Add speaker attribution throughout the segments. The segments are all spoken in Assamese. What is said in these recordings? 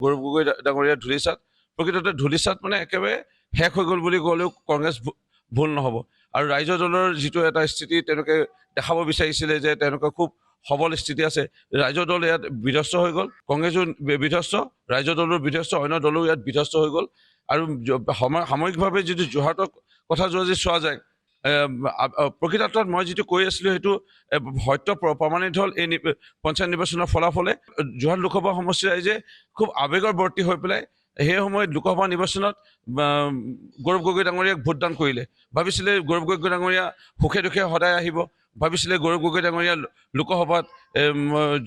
Speaker 1: গৌৰৱ গগৈ ডাঙৰীয়া ধূলিচাত প্ৰকৃততে ধূলিচাত মানে একেবাৰে শেষ হৈ গ'ল বুলি ক'লেও কংগ্ৰেছ ভুল নহ'ব। আৰু ৰাইজৰ দলৰ যিটো এটা স্থিতি তেওঁলোকে দেখাব বিচাৰিছিলে যে তেওঁলোকৰ খুব সবল স্থিতি আছে, ৰাইজৰ দল ইয়াত বিধ্বস্ত হৈ গ'ল, কংগ্ৰেছো বিধ্বস্ত, ৰাইজৰ দলো বিধ্বস্ত, অন্য দলো ইয়াত বিধ্বস্ত হৈ গ'ল। আৰু সাময়িকভাৱে যদি যোৰহাটৰ কথা যদি চোৱা যায়, প্ৰকৃতাৰ্থত মই যিটো কৈ আছিলোঁ সেইটো সত্য প্ৰমাণিত হ'ল। এই পঞ্চায়ত নিৰ্বাচনৰ ফলাফলে যোৰহাট লোকসভা সমষ্টিৰ ৰাইজে খুব আৱেগৰ বৰ্তি হৈ পেলাই সেই সময়ত লোকসভা নিৰ্বাচনত গৌৰৱ গগৈ ডাঙৰীয়াক ভোটদান কৰিলে। ভাবিছিলে গৌৰৱ গগৈ ডাঙৰীয়া সুখে দুখে সদায় আহিব, ভাবিছিলে গৌৰৱ গগৈ ডাঙৰীয়া লোকসভাত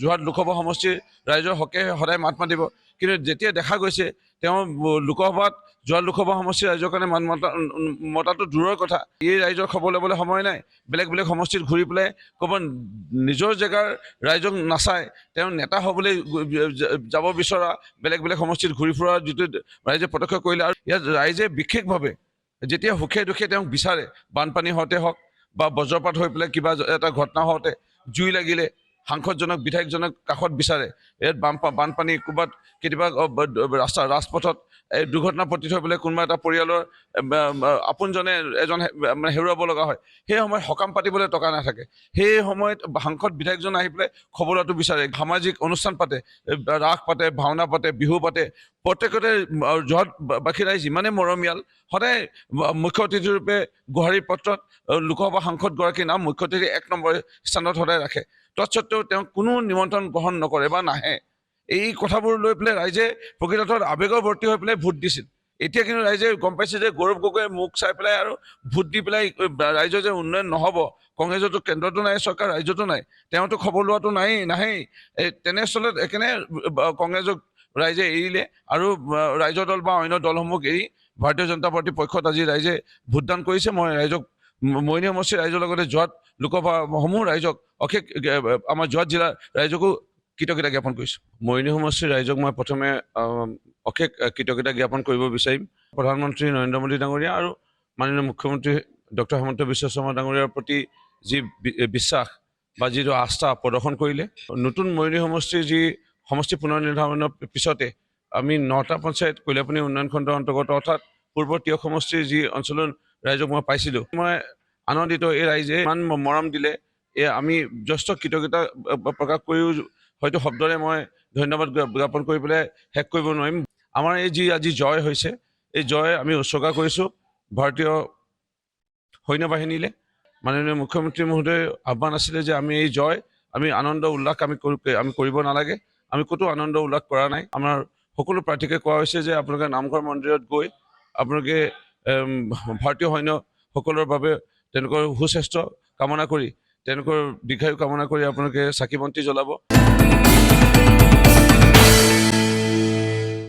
Speaker 1: যোৰহাট লোকসভা সমষ্টিৰ ৰাইজৰ হকে সদায় মাত মাতিব। কিন্তু যেতিয়া দেখা গৈছে তেওঁ লোকসভাত যোৰহাট লোকসভা সমষ্টিৰ ৰাইজৰ কাৰণে মাত মতাটো দূৰৰ কথা, এই ৰাইজৰ খবৰ ল'বলৈ সময় নাই। বেলেগ বেলেগ সমষ্টিত ঘূৰি পেলাই ক'ৰবাত নিজৰ জেগাৰ ৰাইজক নাচায়, তেওঁ নেতা হ'বলৈ যাব বিচৰা বেলেগ বেলেগ সমষ্টিত ঘূৰি ফুৰা যিটো ৰাইজে প্ৰত্যক্ষ কৰিলে। আৰু ইয়াত ৰাইজে বিশেষভাৱে যেতিয়া সুখে দুখে তেওঁক বিচাৰে, বানপানী হওঁতে হওক বা বজ্ৰপাত হৈ পেলাই কিবা এটা ঘটনা হওঁতে, জুই লাগিলে সাংসদজনক বিধায়কজনক কাষত বিচাৰে। ইয়াত বানপানী ক'ৰবাত কেতিয়াবা ৰাজপথত দুৰ্ঘটনা পতিত হৈ পেলাই কোনোবা এটা পৰিয়ালৰ আপোনজনে এজন মানে হেৰুৱাব লগা হয়, সেই সময়ত সকাম পাতিবলৈ টকা নাথাকে, সেই সময়ত সাংসদ বিধায়কজন আহি পেলাই খবৰ লোৱাটো বিচাৰে। সামাজিক অনুষ্ঠান পাতে, ৰাস পাতে, ভাওনা পাতে, বিহু পাতে, প্ৰত্যেকতে যোৰহাটবাসী ৰাইজ ইমানেই মৰমীয়াল, সদায় মুখ্য অতিথিৰূপে গোহাৰিৰ পত্ৰত লোকসভা সাংসদগৰাকীৰ নাম মুখ্য অতিথি 1 নম্বৰ স্থানত সদায় ৰাখে। তৎসত্বেও তেওঁক কোনো নিমন্ত্ৰণ গ্ৰহণ নকৰে বা নাহে। এই কথাবোৰ লৈ পেলাই ৰাইজে প্ৰকৃতাৰ্থত আৱেগৰ বৰ্তি হৈ পেলাই ভোট দিছিল। এতিয়া কিন্তু ৰাইজে গম পাইছে যে গৌৰৱ গগৈয়ে মুখ চাই পেলাই আৰু ভোট দি পেলাই ৰাইজৰ যে উন্নয়ন নহ'ব, কংগ্ৰেছতো কেন্দ্ৰতো নাই চৰকাৰ, ৰাইজতো নাই, তেওঁতো খবৰ লোৱাটো নাহেই। তেনেস্থলত একেনে কংগ্ৰেছক ৰাইজে এৰিলে আৰু ৰাইজৰ দল বা অন্য দলসমূহক এৰি ভাৰতীয় জনতা পাৰ্টীৰ পক্ষত আজি ৰাইজে ভোটদান কৰিছে। মই ৰাইজক মৰিয়নি সমষ্টিৰ ৰাইজৰ লগতে যোৰহাট লোকসভাসমূহ ৰাইজক অশেষ, আমাৰ যোৰহাট জিলাৰ ৰাইজকো কৃতজ্ঞতা জ্ঞাপন কৰিছোঁ। মৰিয়নি সমষ্টিৰ ৰাইজক মই প্ৰথমে অশেষ কৃতজ্ঞতা জ্ঞাপন কৰিব বিচাৰিম প্ৰধানমন্ত্ৰী নৰেন্দ্ৰ মোদী ডাঙৰীয়া আৰু মাননীয় মুখ্যমন্ত্ৰী ডক্টৰ হিমন্ত বিশ্ব শৰ্মা ডাঙৰীয়াৰ প্ৰতি যি বিশ্বাস বা যিটো আস্থা প্ৰদৰ্শন কৰিলে। নতুন মৰিয়নি সমষ্টিৰ যি সমষ্টি পুনৰ নিৰ্ধাৰণৰ পিছতে আমি 9টা পঞ্চায়ত কইলাপানী উন্নয়ন খণ্ডৰ অন্তৰ্গত অৰ্থাৎ পূৰ্বৰ তিয়ক সমষ্টিৰ যি অঞ্চলৰ ৰাইজক মই পাইছিলোঁ, মই আনন্দিত। এই ৰাইজে ইমান মৰম দিলে, আমি যথেষ্ট কৃতজ্ঞতা প্ৰকাশ কৰিও হয়তো শব্দৰে মই ধন্যবাদ জ্ঞাপন কৰি পেলাই শেষ কৰিব নোৱাৰিম। আমাৰ এই যি আজি জয় হৈছে, এই জয় আমি উৎসৰ্গা কৰিছোঁ ভাৰতীয় সৈন্যবাহিনীলৈ। মাননীয় মুখ্যমন্ত্ৰী মহোদয়ৰ আহ্বান আছিলে যে আমি এই জয়, আমি আনন্দ উল্লাস আমি কৰিব নালাগে। আমি ক'তো আনন্দ উল্লাস কৰা নাই। আমাৰ সকলো প্ৰাৰ্থীকে কোৱা হৈছে যে আপোনালোকে নামঘৰ মন্দিৰত গৈ আপোনালোকে ভাৰতীয় সৈন্যসকলৰ বাবে তেওঁলোকৰ সুস্বাস্থ্য কামনা কৰি, তেওঁলোকৰ দীৰ্ঘায়ু কামনা কৰি আপোনালোকে চাকি বন্তি জ্বলাব।